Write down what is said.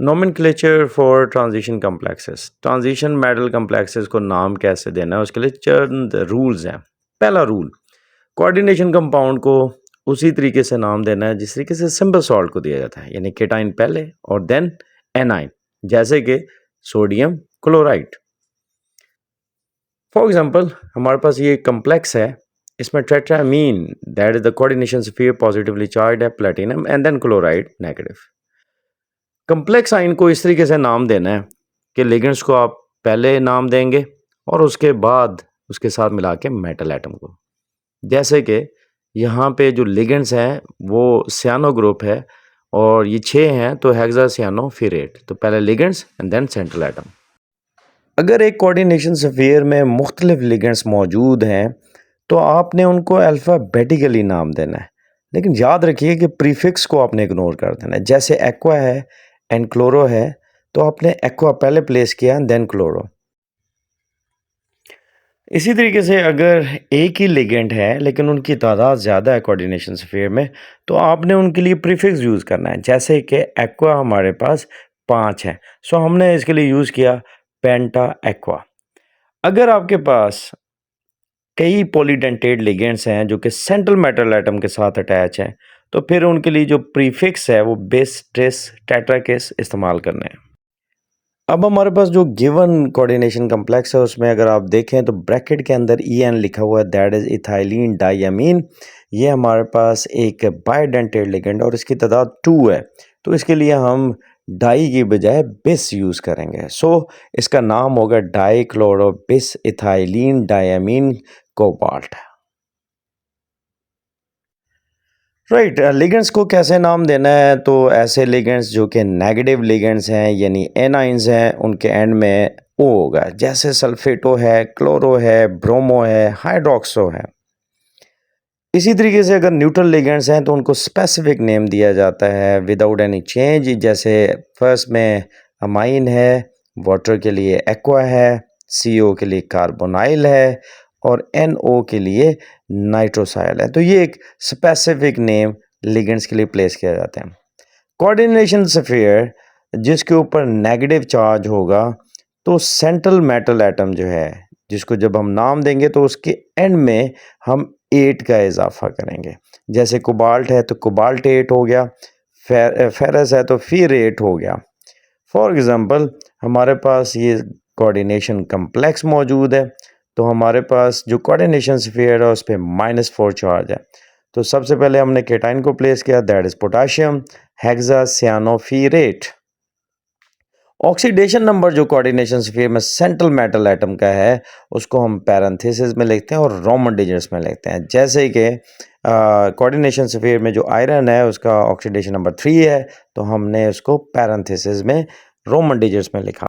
Nomenclature for transition complexes. Transition metal complexes को नाम कैसे देना है उसके लिए चंद रूल्स हैं। पहला रूल, कोऑर्डिनेशन कंपाउंड को उसी तरीके से नाम देना है जिस तरीके से सिंपल सॉल्ट को दिया जाता है, यानी केटाइन पहले और देन एनाइन, जैसे कि सोडियम क्लोराइड। फॉर एग्जांपल हमारे पास ये कम्प्लेक्स है, इसमें tetrammine that is the coordination sphere positively charged है platinum and then chloride negative. Complex ion को इस तरीके से नाम देना है कि लिगेंड्स को आप पहले नाम देंगे और उसके बाद उसके साथ मिला के मेटल एटम को। जैसे कि यहाँ पे जो लिगेंड्स हैं वो सियानो ग्रुप है और ये 6 हैं तो हेक्सा सियानो फिर 8, तो पहले ligands and then central atom. अगर एक कोऑर्डिनेशन स्फीयर में मुख्तलिफ लिगेंड्स मौजूद हैं तो आपने उनको अल्फ़ाबेटिकली नाम देना है, लेकिन याद रखिए कि प्रीफिक्स को आपने इग्नोर कर देना है। जैसे एक्वा है एंड क्लोरो है तो आपने एक्वा पहले प्लेस किया देन क्लोरो। इसी तरीके से अगर एक ही लिगेंड है लेकिन उनकी तादाद ज़्यादा है कोऑर्डिनेशन स्फीयर में तो आपने उनके लिए प्रीफिक्स यूज़ करना है। जैसे कि एक्वा हमारे पास 5 है, सो हमने इसके लिए यूज़ किया पेंटा एक्वा। अगर आपके पास कई पॉलीडेंटेड लिगेंड्स हैं जो कि सेंट्रल मेटल एटम के साथ अटैच हैं तो फिर उनके लिए जो प्रीफिक्स है वो बिस ट्रिस टेट्राकिस इस्तेमाल करने हैं। अब हमारे पास जो गिवन कोऑर्डिनेशन कम्प्लेक्स है उसमें अगर आप देखें तो ब्रैकेट के अंदर EN लिखा हुआ है, दैट इज इथाइलिन डाइअमीन। ये हमारे पास एक बायोडेंटेड लिगेंड और इसकी तादाद 2 है, तो इसके लिए हम डाई की बजाय बिस यूज़ करेंगे। सो इसका नाम होगा डाई क्लोरो बिस इथाइलिन डाइअमीन कोबाल्ट। राइट, लिगेंड्स को कैसे नाम देना है, तो ऐसे लिगेंड्स जो कि नेगेटिव लिगेंड्स हैं यानी एनाइंस हैं उनके एंड में ओ होगा, जैसे सल्फेटो है, क्लोरो है, ब्रोमो है, हाइड्रोक्सो है। इसी तरीके से अगर न्यूट्रल लिगेंड्स हैं तो उनको स्पेसिफिक नेम दिया जाता है विदाउट एनी चेंज। जैसे फर्स्ट में अमाइन है, वाटर के लिए एक्वा है, CO के लिए कार्बोनाइल है और NO के लिए नाइट्रोसाइल है। तो ये एक स्पेसिफिक नेम लिगेंड्स के लिए प्लेस किया जाता है। कोऑर्डिनेशन स्फीयर जिसके ऊपर नेगेटिव चार्ज होगा तो सेंट्रल मेटल एटम जो है जिसको जब हम नाम देंगे तो उसके एंड में हम 8 का इजाफा करेंगे। जैसे कोबाल्ट है तो कोबाल्ट 8 हो गया, फेरस है तो फिर 8 हो गया। फॉर एग्जांपल हमारे पास ये कोऑर्डिनेशन कम्प्लेक्स मौजूद है तो हमारे पास जो कोऑर्डिनेशन स्फीयर है उस पर -4 चार्ज है। तो सबसे पहले हमने केटाइन को प्लेस किया, that is potassium hexacyanoferrate. Oxidation number जो कोऑर्डिनेशन स्फीयर में सेंट्रल मेटल एटम का है उसको हम पैरेंथेसिस में लिखते हैं और रोमन डिजिट्स में लिखते हैं। जैसे कि कोऑर्डिनेशन स्फीयर में जो आयरन है उसका ऑक्सीडेशन नंबर 3 है तो हमने उसको पैरेंथेसिस में रोमन डिजिट्स में लिखा।